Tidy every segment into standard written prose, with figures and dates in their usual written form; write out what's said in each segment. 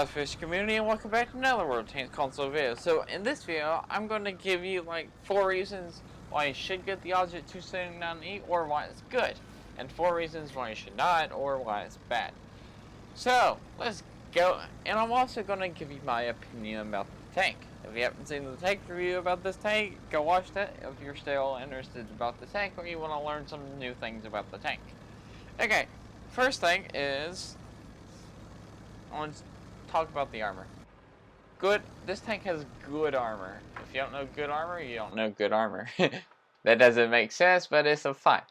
SLAPAFISH community, and welcome back to another World Tanks console video. So in this video, I'm going to give you like 4 reasons why you should get the Object 279E or why it's good, and 4 reasons why you should not or why it's bad. So let's go, and I'm also going to give you my opinion about the tank. If you haven't seen the tank review about this tank, go watch that if you're still interested about the tank or you want to learn some new things about the tank. Okay, first thing is I want to talk about the armor. This tank has good armor. If you don't know good armor, you don't know good armor. That doesn't make sense, but it's a fine.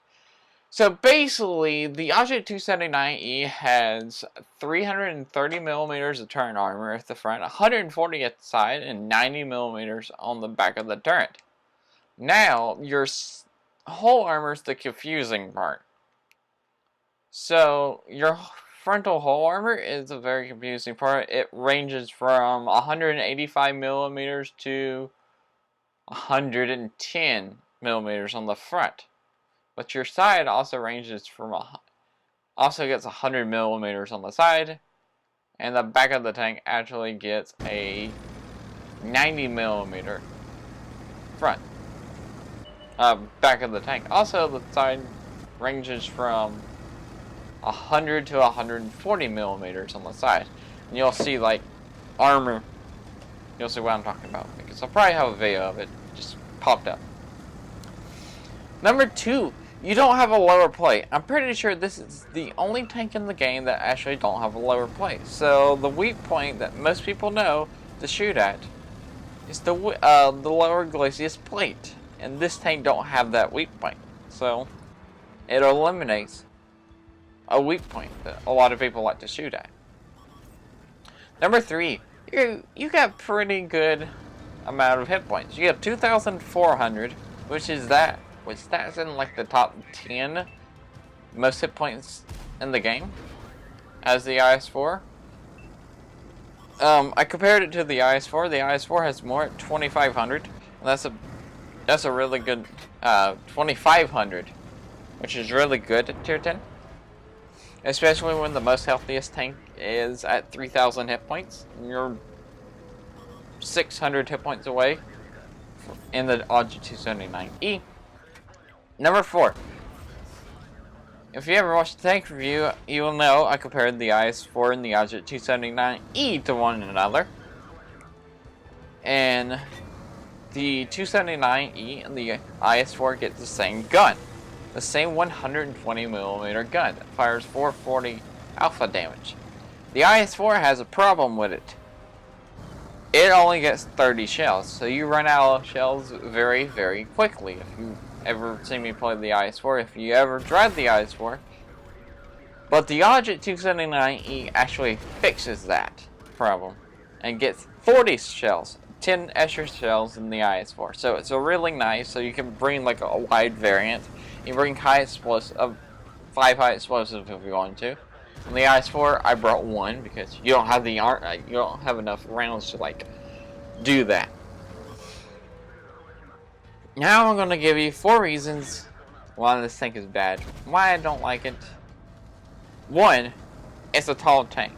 So basically, the Object 279E has 330 millimeters of turret armor at the front, 140 at the side, and 90 millimeters on the back of the turret. Now, your whole armor is the confusing part. So your frontal hull armor is a very confusing part. It ranges from 185 millimeters to 110 millimeters on the front. But your side also ranges from also gets 100 millimeters on the side, and the back of the tank actually gets a 90 millimeter front. Back of the tank. Also, the side ranges from 100 to 140 millimeters on the side. And you'll see like armor. You'll see what I'm talking about because I'll probably have a video of it just popped up. Number 2, you don't have a lower plate. I'm pretty sure this is the only tank in the game that actually don't have a lower plate. So the weak point that most people know to shoot at is the lower glacis plate, and this tank don't have that weak point. So it eliminates a weak point that a lot of people like to shoot at. Number 3, you got pretty good amount of hit points. You have 2,400, which that's in like the top 10 most hit points in the game as the IS-4. I compared it to the IS-4. The IS-4 has more at 2,500. That's a really good 2,500, which is really good at tier 10. Especially when the most healthiest tank is at 3,000 hit points. You're 600 hit points away in the Object 279E. Number 4. If you ever watched the tank review, you will know I compared the IS-4 and the Object 279E to one another. And the 279E and the IS-4 get the same gun. The same 120 millimeter gun that fires 440 alpha damage. The IS-4 has a problem with it. It only gets 30 shells, so you run out of shells very, very quickly. If you ever seen me play the IS-4, if you ever drive the IS-4. But the Object 279E actually fixes that problem and gets 40 shells, 10 extra shells in the IS-4. So it's a really nice, so you can bring like a wide variant. You bring high explosive, 5 high explosives if you want to. On the IS-4, I brought 1 because you don't have you don't have enough rounds to like do that. Now I'm gonna give you 4 reasons why this tank is bad, why I don't like it. 1, it's a tall tank.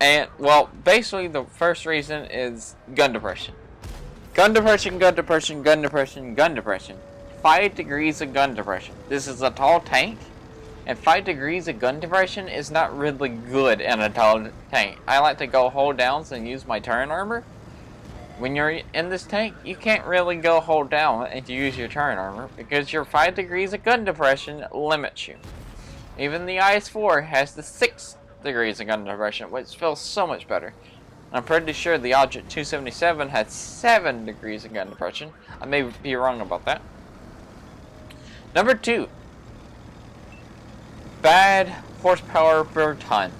And well, basically the first reason is gun depression. Gun depression, gun depression, gun depression, gun depression. 5 degrees of gun depression. This is a tall tank, and 5 degrees of gun depression is not really good in a tall tank. I like to go hold downs and use my turret armor. When you're in this tank, you can't really go hold down and use your turret armor because your 5 degrees of gun depression limits you. Even the IS-4 has the 6 degrees of gun depression, which feels so much better. I'm pretty sure the Object 277 had 7 degrees of gun depression. I may be wrong about that. Number 2. Bad horsepower per ton.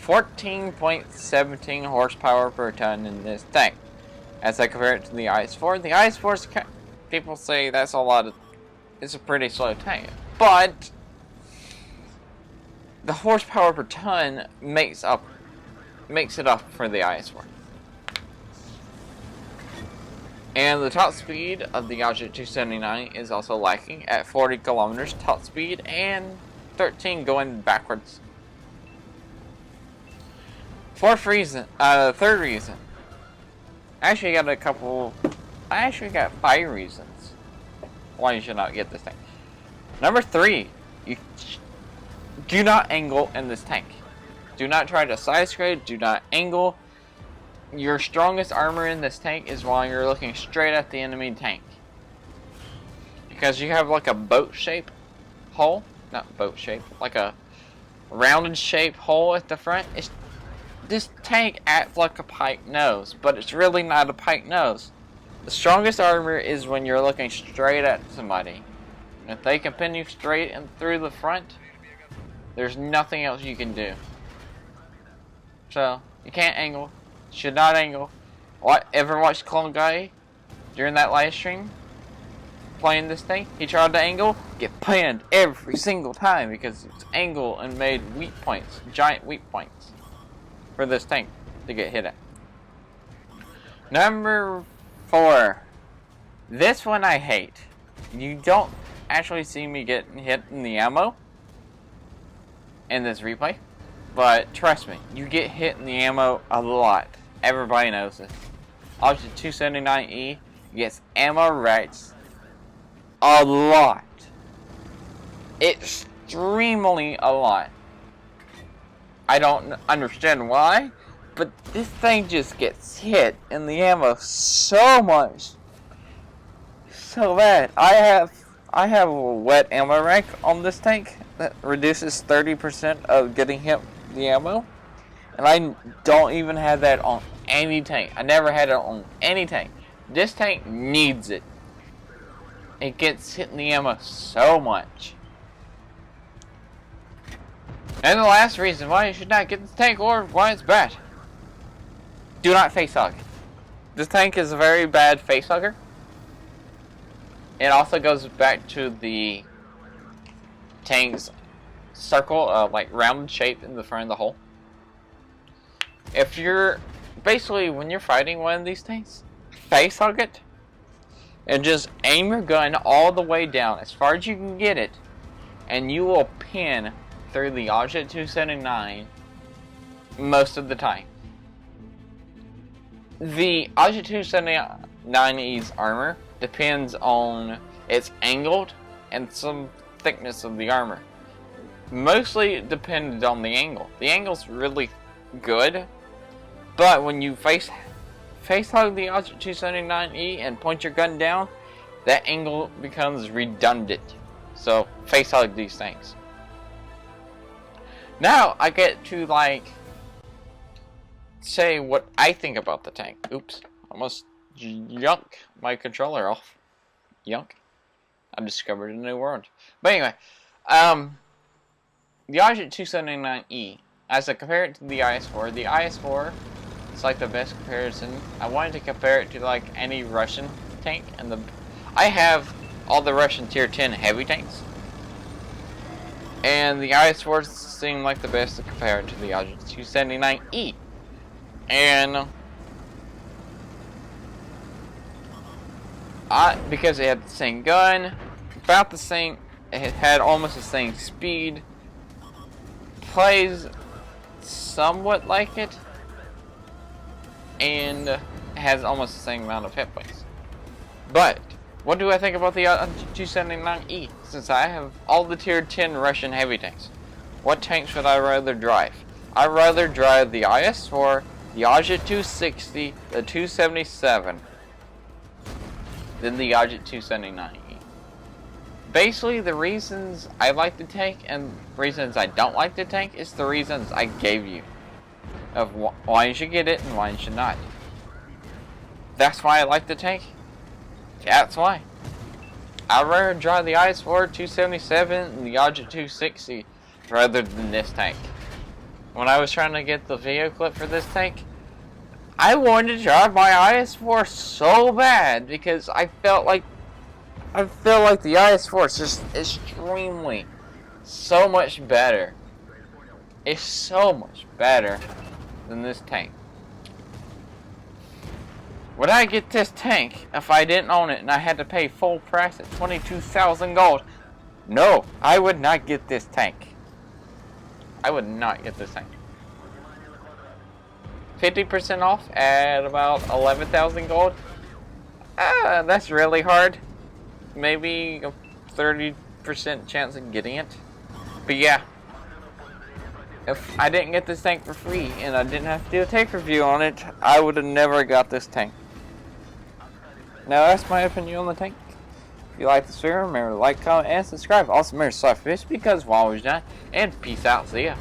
14.17 horsepower per ton in this tank. As I compare it to the IS-4. The IS-4, people say that's a lot of... It's a pretty slow tank. But the horsepower per ton makes it up for the IS-4. And the top speed of the Object 279 is also lacking at 40 kilometers top speed and 13 going backwards. Third reason. I actually got 5 reasons why you should not get this tank. Number 3, you do not angle in this tank. Do not try to side scrape, do not angle. Your strongest armor in this tank is while you're looking straight at the enemy tank. Because you have like a boat shape hole, not boat shape, like a rounded shaped hole at the front. This tank acts like a pike nose, but it's really not a pike nose. The strongest armor is when you're looking straight at somebody. If they can pin you straight and through the front, there's nothing else you can do. So, you can't angle. Should not angle. Ever watched KLANK during that live stream? Playing this thing? He tried to angle, get pinned every single time because it's angle and made weak points. Giant weak points for this tank to get hit at. Number 4. This one I hate. You don't actually see me getting hit in the ammo in this replay, but trust me, you get hit in the ammo a lot. Everybody knows this. Object 279E gets ammo rights a lot. Extremely a lot. I don't understand why, but this thing just gets hit in the ammo so much. So bad. I have a wet ammo rank on this tank that reduces 30% of getting hit the ammo. And I don't even have that on any tank. I never had it on any tank. This tank needs it. It gets hit in the ammo so much. And the last reason why you should not get this tank or why it's bad. Do not face hug. This tank is a very bad face hugger. It also goes back to the tank's circle, like round shape in the front of the hole. If you're basically when you're fighting one of these tanks, face hug it and just aim your gun all the way down as far as you can get it, and you will pin through the Object 279 most of the time. The Object 279E's armor depends on its angled and some thickness of the armor. Mostly depended on the angle. The angle's really good, but when you face hug the Object 279E and point your gun down, that angle becomes redundant. So face hug these things. Now I get to say what I think about the tank. Oops, almost yunk my controller off. Yunk. I discovered a new word. But anyway, the Object 279E, as I compare it to the IS-4, the IS-4 is like the best comparison. I wanted to compare it to like any Russian tank, and I have all the Russian tier 10 heavy tanks, and the IS-4 seemed like the best to compare it to the Object 279E. And because it had the same gun, about the same, it had almost the same speed, plays somewhat like it, and has almost the same amount of hit points. But what do I think about the 279E? Since I have all the tier 10 Russian heavy tanks, what tanks would I rather drive? I'd rather drive the IS-4, the Object 260, the 277 than the Object 279E. Basically, the reasons I like the tank and reasons I don't like the tank is the reasons I gave you of why you should get it and why you should not. That's why I like the tank. That's why. I'd rather drive the IS-4 277 and the Object 260 rather than this tank. When I was trying to get the video clip for this tank, I wanted to drive my IS-4 so bad because I felt like the IS-4 is just extremely, so much better. It's so much better than this tank. Would I get this tank if I didn't own it and I had to pay full price at 22,000 gold? No, I would not get this tank. I would not get this tank. 50% off at about 11,000 gold. That's really hard. Maybe a 30% chance of getting it. But yeah, if I didn't get this tank for free and I didn't have to do a tank review on it, I would have never got this tank. Now that's my opinion on the tank. If you like this video, remember to like, comment, and subscribe. Also remember to SLAPAFISH because while we're done, and peace out. See ya.